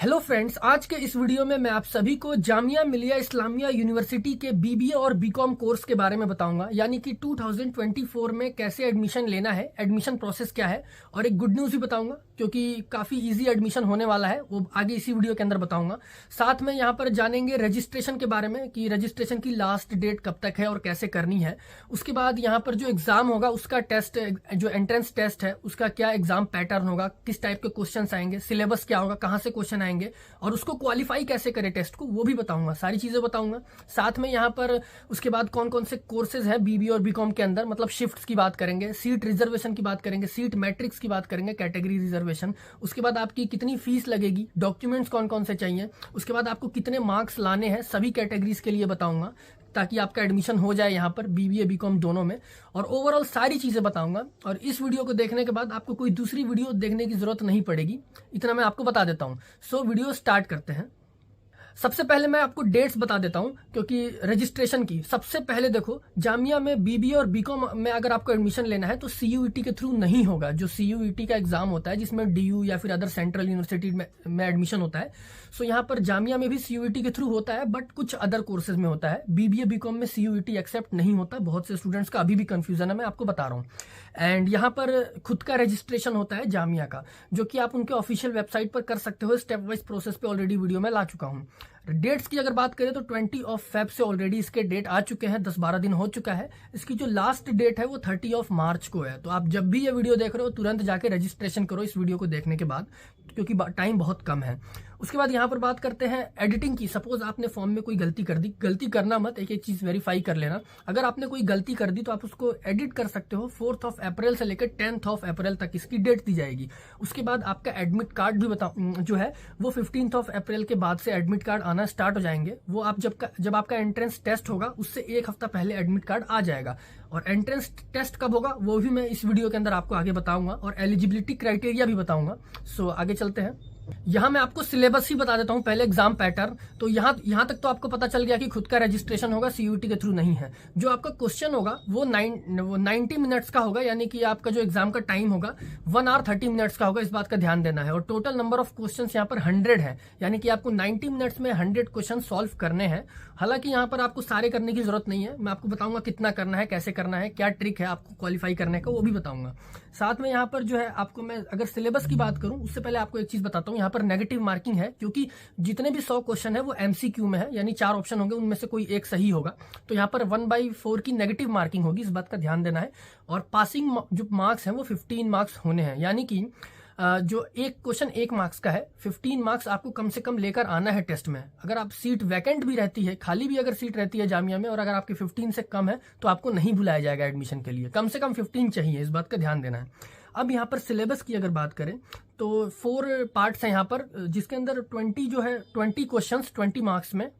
Hello friends, आज के इस वीडियो में मैं आप सभी को जामिया मिलिया इस्लामिया यूनिवर्सिटी के बीबीए और बीकॉम कोर्स के बारे में बताऊंगा। यानी कि 2024 में कैसे एडमिशन लेना है, एडमिशन प्रोसेस क्या है, और एक गुड न्यूज़ भी बताऊंगा क्योंकि काफ़ी इजी एडमिशन होने वाला है, वो आगे इसी वीडियो के अंदर बताऊंगा। साथ में यहाँ पर जानेंगे रजिस्ट्रेशन के बारे में कि रजिस्ट्रेशन की लास्ट डेट कब तक है और कैसे करनी है। उसके बाद यहाँ पर जो एग्ज़ाम होगा उसका टेस्ट, जो एंट्रेंस टेस्ट है उसका क्या एग्ज़ाम पैटर्न होगा, किस टाइप के क्वेश्चन आएंगे, सिलेबस क्या होगा, कहाँ से क्वेश्चन आएंगे और उसको क्वालिफाई कैसे करें टेस्ट को, वो भी बताऊंगा। सारी चीजें बताऊंगा। साथ में यहाँ पर उसके बाद कौन कौन से कोर्सेज हैं बीबीए और बीकॉम के अंदर, मतलब शिफ्ट्स की बात करेंगे, सीट रिजर्वेशन की बात करेंगे, सीट मैट्रिक्स की बात करेंगे, कैटेगरी रिजर्वेशन। उसके बाद आपकी कितनी फीस लगेगी, डॉक्यूमेंट्स कौन कौन से चाहिए, उसके बाद आपको कितने मार्क्स लाने हैं, सभी कैटेगरीज के लिए बताऊंगा ताकि आपका एडमिशन हो जाए यहाँ पर बीबीए बीकॉम दोनों में। और ओवरऑल सारी चीज़ें बताऊंगा। और इस वीडियो को देखने के बाद आपको कोई दूसरी वीडियो देखने की ज़रूरत नहीं पड़ेगी, इतना मैं आपको बता देता हूँ। सो वीडियो स्टार्ट करते हैं। सबसे पहले मैं आपको डेट्स बता देता हूं क्योंकि रजिस्ट्रेशन की। सबसे पहले देखो, जामिया में बीबीए और बीकॉम में अगर आपको एडमिशन लेना है तो सीयूईटी के थ्रू नहीं होगा। जो सीयूईटी का एग्जाम होता है जिसमें डीयू या फिर अदर सेंट्रल यूनिवर्सिटी में एडमिशन होता है, सो यहाँ पर जामिया में भी सीयूईटी के थ्रू होता है, बट कुछ अदर कोर्सेज में होता है। बीबीए बीकॉम में सीयूईटी एक्सेप्ट नहीं होता। बहुत से स्टूडेंट्स का अभी भी कंफ्यूजन है, मैं आपको बता रहा हूँ। एंड यहाँ पर खुद का रजिस्ट्रेशन होता है जामिया का, जो कि आप उनके ऑफिशियल वेबसाइट पर कर सकते हो। स्टेप वाइज प्रोसेस पे ऑलरेडी वीडियो में ला चुका हूँ। डेट्स की अगर बात करें तो 20 फेब से ऑलरेडी इसके डेट आ चुके हैं, 10-12 दिन हो चुका है। इसकी जो लास्ट डेट है वो 30 मार्च को है। तो आप जब भी ये वीडियो देख रहे हो तुरंत जाके रजिस्ट्रेशन करो इस वीडियो को देखने के बाद, क्योंकि टाइम बहुत कम है। उसके बाद यहाँ पर बात करते हैं एडिटिंग की। सपोज आपने फॉर्म में कोई गलती कर दी, गलती करना मत, एक एक चीज वेरीफाई कर लेना। अगर आपने कोई गलती कर दी तो आप उसको एडिट कर सकते हो। 4 अप्रैल से लेकर 10 अप्रैल तक इसकी डेट दी जाएगी। उसके बाद आपका एडमिट कार्ड भी जो है वो 15 अप्रैल के बाद से एडमिट कार्ड आना स्टार्ट हो जाएंगे। वो आप जब आपका एंट्रेंस टेस्ट होगा उससे एक हफ्ता पहले एडमिट कार्ड आ जाएगा। और एंट्रेंस टेस्ट कब होगा वो भी मैं इस वीडियो के अंदर आपको आगे बताऊंगा, और एलिजिबिलिटी क्राइटेरिया भी बताऊंगा। सो आगे चलते हैं। यहाँ मैं आपको सिलेबस ही बता देता हूँ पहले, एग्जाम पैटर्न। तो यहाँ तक तो आपको पता चल गया कि खुद का रजिस्ट्रेशन होगा, सीयूईटी के थ्रू नहीं है। जो आपका क्वेश्चन होगा वो 90 मिनट्स का होगा, यानी कि आपका जो एग्जाम का टाइम होगा 1 आवर 30 मिनट्स का होगा, इस बात का ध्यान देना है। और टोटल नंबर ऑफ क्वेश्चन यहाँ पर 100 है, यानी कि आपको 90 मिनट्स में 100 क्वेश्चन सॉल्व करने हैं। हालांकि यहाँ पर आपको सारे करने की जरूरत नहीं है, मैं आपको बताऊंगा कितना करना है, कैसे करना है, क्या ट्रिक है आपको क्वालिफाई करने का, वो भी बताऊंगा। साथ में यहाँ पर जो है आपको मैं अगर सिलेबस की बात करूं उससे पहले आपको एक चीज बताता हूँ। यहाँ पर नेगेटिव मार्किंग है, क्योंकि जितने भी 100 क्वेश्चन है वो एमसीक्यू में है, यानी 4 ऑप्शन होंगे, उनमें से कोई एक सही होगा। तो यहाँ पर 1/4 की नेगेटिव मार्किंग होगी, इस बात का ध्यान देना है। और पासिंग जो मार्क्स हैं वो 15 मार्क्स होने हैं, यानी कि जो एक क्वेश्चन 1 मार्क्स का है, 15 मार्क्स आपको कम से कम लेकर आना है टेस्ट में। अगर आप सीट वैकेंट भी रहती है, खाली भी अगर सीट रहती है जामिया में, और अगर आपकी 15 से कम है तो आपको नहीं बुलाया जाएगा एडमिशन के लिए। कम से कम 15 चाहिए, इस बात का ध्यान देना है। अब यहाँ पर सिलेबस की अगर बात करें तो 4 पार्ट्स हैं यहाँ पर, जिसके अंदर 20 क्वेश्चंस 20 मार्क्स में।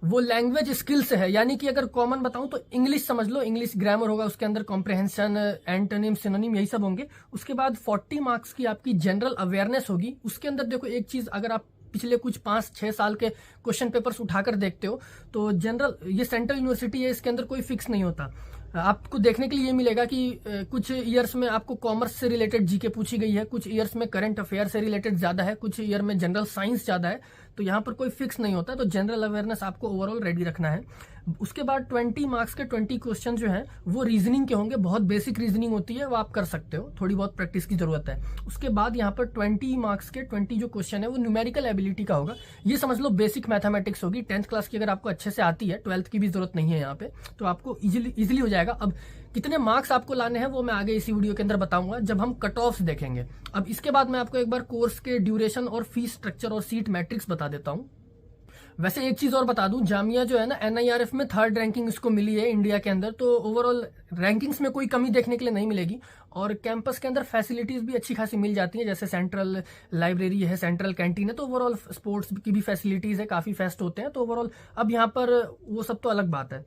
वो लैंग्वेज स्किल से है, यानी कि अगर कॉमन बताऊं तो इंग्लिश समझ लो, इंग्लिश ग्रामर होगा, उसके अंदर कॉम्प्रहेंशन, एंटोनिम, सिनोनिम, यही सब होंगे। उसके बाद 40 मार्क्स की आपकी जनरल अवेयरनेस होगी। उसके अंदर देखो एक चीज, अगर आप पिछले कुछ 5-6 साल के क्वेश्चन पेपर्स उठाकर देखते हो तो जनरल, ये सेंट्रल यूनिवर्सिटी है, इसके अंदर कोई फिक्स नहीं होता। आपको देखने के लिए ये मिलेगा कि कुछ ईयर्स में आपको कॉमर्स से रिलेटेड जीके पूछी गई है, कुछ ईयर्स में करंट अफेयर से रिलेटेड ज्यादा है, कुछ ईयर में जनरल साइंस ज्यादा है। तो यहाँ पर कोई फिक्स नहीं होता, तो जनरल अवेयरनेस आपको ओवरऑल रेडी रखना है। उसके बाद 20 मार्क्स के 20 क्वेश्चन जो हैं वो रीजनिंग के होंगे। बहुत बेसिक रीजनिंग होती है, वो आप कर सकते हो, थोड़ी बहुत प्रैक्टिस की जरूरत है। उसके बाद यहाँ पर 20 मार्क्स के 20 जो क्वेश्चन है वो न्यूमेरिकल एबिलिटी का होगा। ये समझ लो बेसिक मैथमेटिक्स होगी। 10th क्लास की अगर आपको अच्छे से आती है, 12th की भी जरूरत नहीं है यहाँ पे, तो आपको इजिली हो जाएगा। अब कितने मार्क्स आपको लाने हैं वो मैं आगे इसी वीडियो के अंदर बताऊंगा जब हम कट ऑफ्स देखेंगे। अब इसके बाद मैं आपको एक बार कोर्स के ड्यूरेशन और फीस स्ट्रक्चर और सीट मैट्रिक्स बता देता हूँ। वैसे एक चीज और बता दूं, जामिया जो है ना NIRF में 3rd रैंकिंग इसको मिली है इंडिया के अंदर। तो ओवरऑल रैंकिंग्स में कोई कमी देखने के लिए नहीं मिलेगी। और कैंपस के अंदर फैसिलिटीज भी अच्छी खासी मिल जाती हैं, जैसे सेंट्रल लाइब्रेरी है, सेंट्रल कैंटीन है, तो ओवरऑल स्पोर्ट्स की भी फैसिलिटीज है, काफी फेस्ट होते हैं। तो ओवरऑल अब यहाँ पर वो सब तो अलग बात है।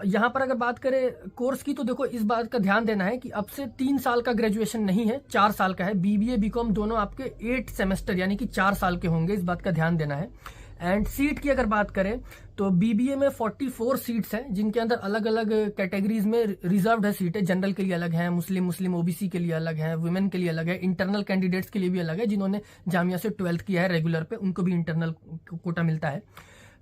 यहाँ पर अगर बात करें कोर्स की तो देखो इस बात का ध्यान देना है कि अब से 3 साल का ग्रेजुएशन नहीं है, 4 साल का है। बीबीए बीकॉम दोनों आपके 8 सेमेस्टर यानी कि 4 साल के होंगे, इस बात का ध्यान देना है। एंड सीट की अगर बात करें तो बीबीए में 44 सीट्स हैं, जिनके अंदर अलग अलग कैटेगरीज में रिजर्व्ड है सीटें। जनरल के लिए अलग है, मुस्लिम ओबीसी के लिए अलग है, वुमेन के लिए अलग है, इंटरनल कैंडिडेट्स के लिए भी अलग है। जिन्होंने जामिया से 12th किया है रेगुलर पे, उनको भी इंटरनल कोटा मिलता है।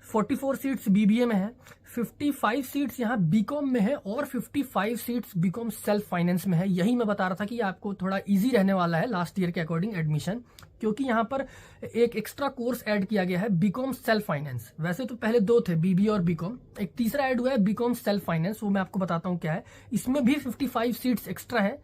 44 सीट्स बीबीए में है, 55 सीट्स यहाँ बीकॉम में है और 55 सीट्स बीकॉम सेल्फ फाइनेंस में है। यही मैं बता रहा था कि आपको थोड़ा इजी रहने वाला है लास्ट ईयर के अकॉर्डिंग एडमिशन, क्योंकि यहाँ पर एक एक्स्ट्रा कोर्स ऐड किया गया है बीकॉम सेल्फ फाइनेंस। वैसे तो पहले दो थे, बीबीए और बीकॉम, एक तीसरा ऐड हुआ है बीकॉम सेल्फ फाइनेंस, वो मैं आपको बताता हूँ क्या है। इसमें भी 55 सीट्स एक्स्ट्रा है।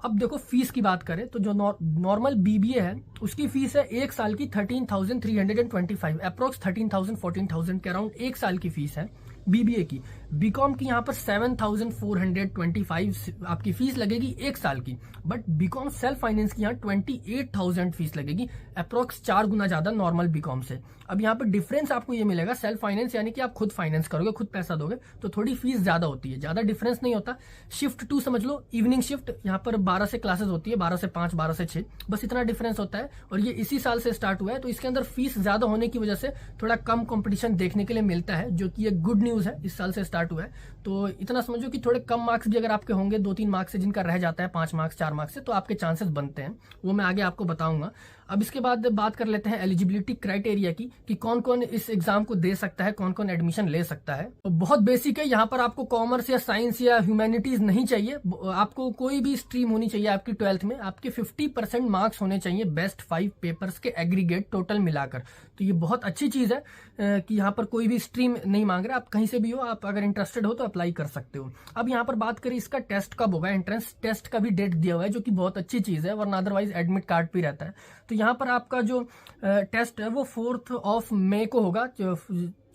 अब देखो फीस की बात करें तो जो नॉर्मल बीबीए है उसकी फीस है एक साल की 13,325, अप्रोक्स 13,000 14,000 के अराउंड एक साल की फीस है बीबीए की। बीकॉम की यहाँ पर 7,425 आपकी फीस लगेगी एक साल की, बट बीकॉम सेल्फ फाइनेंस की यहाँ 28,000 फीस लगेगी, अप्रोक्स 4 गुना ज्यादा नॉर्मल बीकॉम से। अब यहाँ पर डिफरेंस आपको ये मिलेगा, सेल्फ फाइनेंस यानी कि आप खुद फाइनेंस करोगे, खुद पैसा दोगे, तो थोड़ी फीस ज्यादा होती है, ज्यादा डिफरेंस नहीं होता। शिफ्ट 2 समझ लो, इवनिंग शिफ्ट, यहाँ पर 12 से क्लासेस होती है, 12 से 5, 12 से 6, बस इतना डिफरेंस होता है। और ये इसी साल से स्टार्ट हुआ है, तो इसके अंदर फीस ज्यादा होने की वजह से थोड़ा कम कंपटीशन देखने के लिए मिलता है, जो कि एक गुड न्यूज है, इस साल से स्टार्ट हुआ है। तो इतना समझो कि थोड़े कम मार्क्स भी अगर आपके होंगे, 2-3 मार्क्स से जिनका रह जाता है, 5 मार्क्स 4 मार्क्स से, तो आपके चांसेस बनते हैं, वो मैं आगे आपको बताऊंगा। अब इसके बाद बात कर लेते हैं एलिजिबिलिटी क्राइटेरिया की, कि कौन कौन इस एग्जाम को दे सकता है, कौन कौन एडमिशन ले सकता है। तो बहुत बेसिक है, यहाँ पर आपको कॉमर्स या साइंस या ह्यूमैनिटीज नहीं चाहिए, आपको कोई भी स्ट्रीम होनी चाहिए आपकी 12th में, आपके 50% मार्क्स होने चाहिए बेस्ट 5 पेपर्स के एग्रीगेट टोटल मिलाकर। तो ये बहुत अच्छी चीज है कि यहाँ पर कोई भी स्ट्रीम नहीं मांग रहा, आप कहीं से भी हो, आप अगर इंटरेस्टेड हो तो अप्लाई कर सकते हो। अब यहाँ पर बात करें इसका टेस्ट कब होगा, एंट्रेंस टेस्ट का भी डेट दिया हुआ है, जो कि बहुत अच्छी चीज है, वरना अदरवाइज एडमिट कार्ड पे रहता है। तो यहाँ पर आपका जो टेस्ट है वो 4 मई को होगा,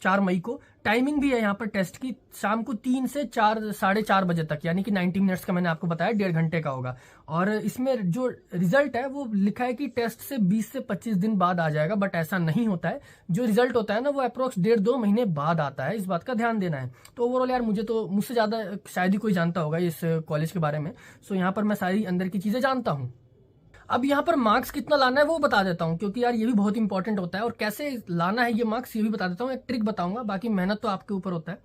4 मई को। टाइमिंग भी है यहाँ पर टेस्ट की, शाम को 3 से 4 साढ़े 4 बजे तक, यानी कि 90 मिनट्स का मैंने आपको बताया, 1.5 घंटे का होगा। और इसमें जो रिजल्ट है वो लिखा है कि टेस्ट से 20 से 25 दिन बाद आ जाएगा, बट ऐसा नहीं होता है। जो रिजल्ट होता है ना वो अप्रोक्स 1.5-2 महीने बाद आता है, इस बात का ध्यान देना है। तो ओवरऑल यार मुझसे ज्यादा शायद ही कोई जानता होगा इस कॉलेज के बारे में, सो यहाँ पर मैं सारी अंदर की चीजें जानता हूँ। अब यहाँ पर मार्क्स कितना लाना है वो बता देता हूँ, क्योंकि यार ये भी बहुत इंपॉर्टेंट होता है, और कैसे लाना है ये मार्क्स ये भी बता देता हूँ, एक ट्रिक बताऊंगा, बाकी मेहनत तो आपके ऊपर होता है।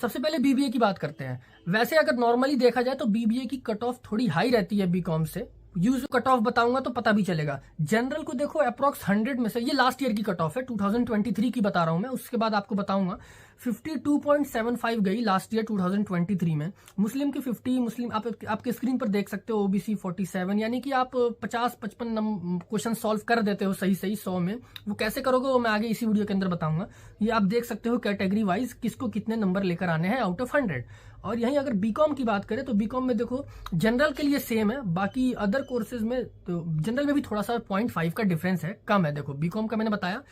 सबसे पहले बीबीए की बात करते हैं। वैसे अगर नॉर्मली देखा जाए तो बीबीए की कट ऑफ थोड़ी हाई रहती है बीकॉम से, यूज कट ऑफ बताऊंगा तो पता भी चलेगा। जनरल को देखो अप्रोक्स 100 में से, ये लास्ट ईयर की कट ऑफ है, 2023 की बता रहा हूं मैं, उसके बाद आपको बताऊंगा 52.75 गई लास्ट ईयर 2023 में। मुस्लिम की 50, मुस्लिम आपके स्क्रीन पर देख सकते हो, ओबीसी 47, यानी कि आप 50-55 क्वेश्चन सॉल्व कर देते हो सही 100 में। वो कैसे करोगे वो मैं आगे इसी वीडियो के अंदर बताऊंगा। ये आप देख सकते हो कैटेगरी वाइज किसको कितने नंबर लेकर आने हैं आउट ऑफ 100। और यहीं अगर बीकॉम की बात करें तो बीकॉम में देखो जनरल के लिए सेम है, बाकी अदर कोर्सेज में तो जनरल में भी थोड़ा सा 0.5 का डिफरेंस है, कम है। देखो बीकॉम का मैंने बताया,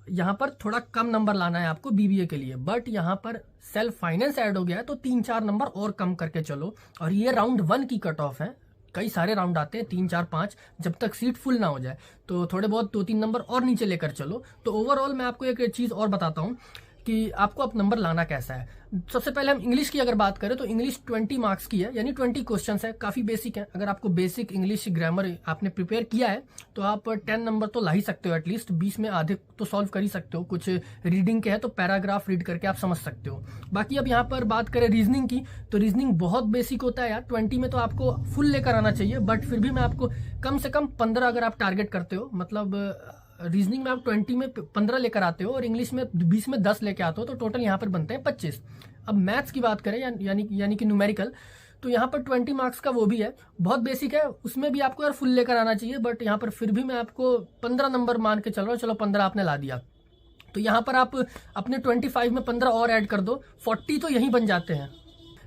यहाँ पर थोड़ा कम नंबर लाना है आपको बीबीए के लिए, बट यहाँ पर सेल्फ फाइनेंस ऐड हो गया है तो 3-4 नंबर और कम करके चलो। और ये राउंड 1 की कट ऑफ है, कई सारे राउंड आते हैं 3, 4, 5, जब तक सीट फुल ना हो जाए, तो थोड़े बहुत 2-3 नंबर और नीचे लेकर चलो। तो ओवरऑल मैं आपको एक चीज और बताता हूँ कि आपको अब नंबर लाना कैसा है। सबसे पहले हम इंग्लिश की अगर बात करें तो इंग्लिश 20 मार्क्स की है, यानी 20 क्वेश्चंस है, काफी बेसिक है। अगर आपको बेसिक इंग्लिश ग्रामर आपने प्रिपेयर किया है तो आप 10 नंबर तो ला ही सकते हो एटलीस्ट, 20 में आधे तो सॉल्व कर ही सकते हो। कुछ रीडिंग के है तो पैराग्राफ रीड करके आप समझ सकते हो। बाकी अब यहाँ पर बात करें रीजनिंग की, तो रीजनिंग बहुत बेसिक होता है यार, 20 में तो आपको फुल लेकर आना चाहिए, बट फिर भी मैं आपको कम से कम 15 अगर आप टारगेट करते हो, मतलब रीजनिंग में आप 20 में 15 लेकर आते हो और इंग्लिश में 20 में 10 लेकर आते हो, तो टोटल यहाँ पर बनते हैं 25। अब मैथ्स की बात करें यानी कि न्यूमेरिकल, तो यहाँ पर 20 मार्क्स का वो भी है, बहुत बेसिक है, उसमें भी आपको यार फुल लेकर आना चाहिए, बट यहाँ पर फिर भी मैं आपको 15 नंबर मान के चल रहा हूँ, चलो 15 आपने ला दिया, तो यहाँ पर आप अपने 25 में 15 और ऐड कर दो, 40 तो यहीं बन जाते हैं।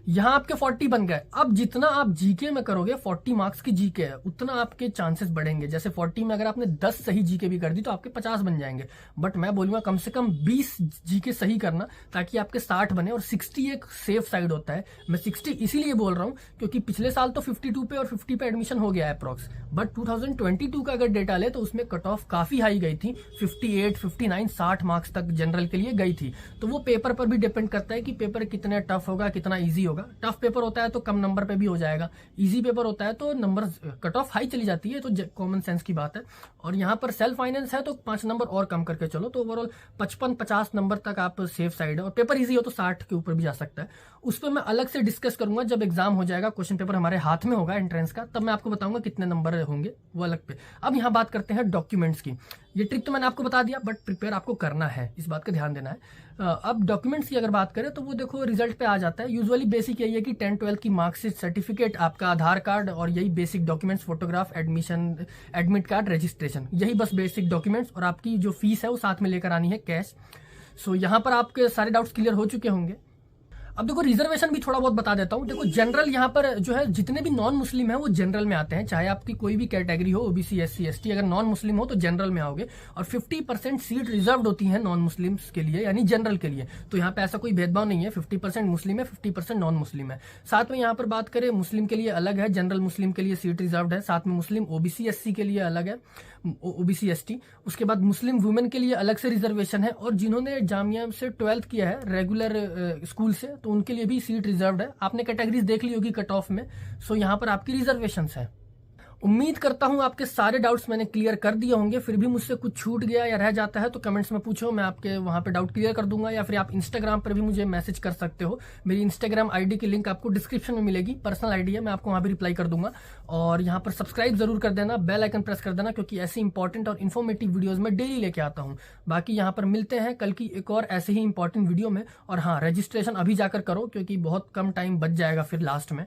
यहाँ आपके 40 बन गए। अब जितना आप जीके में करोगे, 40 मार्क्स की जीके है, उतना आपके चांसेस बढ़ेंगे। जैसे 40 में अगर आपने 10 सही जीके भी कर दी तो आपके 50 बन जाएंगे, बट मैं बोलूंगा कम से कम 20 जीके सही करना, ताकि आपके 60 बने, और 60 एक सेफ साइड होता है। मैं 60 इसीलिए बोल रहा हूँ क्योंकि पिछले साल तो 52 पे और 50 पे एडमिशन हो गया है अप्रॉक्स, बट 2022 का अगर डेटा ले तो उसमें कट ऑफ काफी हाई गई थी, 58, 59, 60 मार्क्स तक जनरल के लिए गई थी। तो वो पेपर पर भी डिपेंड करता है कि पेपर कितना टफ होगा, कितना ईजी होगा। होगा। टफ पेपर होता है तो कम नंबर पे भी हो जाएगा, इजी पेपर होता है तो नंबर कट ऑफ हाई चली जाती है, तो कॉमन सेंस की बात है। और यहाँ पर सेल्फ फाइनेंस है तो 5 नंबर और कम करके चलो, तो ओवरऑल 55-50 नंबर तक आप सेफ साइड है। और पेपर इजी हो तो 60 के ऊपर भी जा सकता है। उस पर मैं अलग से डिस्कस करूंगा जब एग्जाम हो जाएगा, क्वेश्चन पेपर हमारे हाथ में होगा एंट्रेंस का, तब मैं आपको बताऊंगा कितने नंबर होंगे वो अलग पे। अब यहाँ बात करते हैं डॉक्यूमेंट्स की। ये ट्रिक तो मैंने आपको बता दिया, बट प्रिपेयर आपको करना है, इस बात का ध्यान देना है। अब डॉक्यूमेंट्स की अगर बात करें तो वो देखो रिजल्ट पे आ जाता है। यूजुअली बेसिक यही है कि 10-12 की मार्कशीट, सर्टिफिकेट, आपका आधार कार्ड और यही basic documents, photograph, admit card, registration, यही बस बेसिक डॉक्यूमेंट्स। और आपकी जो फीस है वो साथ में लेकर आनी है कैश। सो यहाँ पर आपके सारे डाउट्स क्लियर हो चुके होंगे। अब देखो रिजर्वेशन भी थोड़ा बहुत बता देता हूँ। देखो जनरल यहाँ पर जो है जितने भी नॉन मुस्लिम है वो जनरल में आते हैं, चाहे आपकी कोई भी कैटेगरी हो, ओबीसी, एससी, एसटी, अगर नॉन मुस्लिम हो तो जनरल में आओगे। और 50% सीट रिजर्व्ड होती है नॉन मुस्लिम्स के लिए, यानी जनरल के लिए। तो यहाँ पे ऐसा कोई भेदभाव नहीं है, 50% मुस्लिम है, 50% नॉन मुस्लिम है। साथ में यहाँ पर बात करें मुस्लिम के लिए अलग है, जनरल मुस्लिम के लिए सीट रिजर्व्ड है। साथ में मुस्लिम ओबीसी एससी के लिए अलग है, ओबीसी एसटी। उसके बाद मुस्लिम वुमेन के लिए अलग से रिजर्वेशन है। और जिन्होंने जामिया से 12th किया है रेगुलर स्कूल से, तो उनके लिए भी सीट रिजर्व्ड है। आपने कैटेगरीज देख ली होगी कट ऑफ में। सो यहाँ पर आपकी रिजर्वेशंस है। उम्मीद करता हूं आपके सारे डाउट्स मैंने क्लियर कर दिए होंगे। फिर भी मुझसे कुछ छूट गया या रह जाता है तो कमेंट्स में पूछो, मैं आपके वहां पे डाउट क्लियर कर दूंगा। या फिर आप इंस्टाग्राम पर भी मुझे मैसेज कर सकते हो। मेरी इंस्टाग्राम आईडी की लिंक आपको डिस्क्रिप्शन में मिलेगी, पर्सनल आईडी है, मैं आपको वहां भी रिप्लाई कर दूंगा। और यहाँ पर सब्सक्राइब जरूर कर देना, बेल आइकन प्रेस कर देना, क्योंकि ऐसी इंपॉर्टेंट और इन्फॉर्मेटिव वीडियोज में डेली लेके आता हूँ। बाकी यहाँ पर मिलते हैं कल की एक और ऐसे ही इंपॉर्टेंट वीडियो में। और हाँ, रजिस्ट्रेशन अभी जाकर करो क्योंकि बहुत कम टाइम बच जाएगा फिर लास्ट में।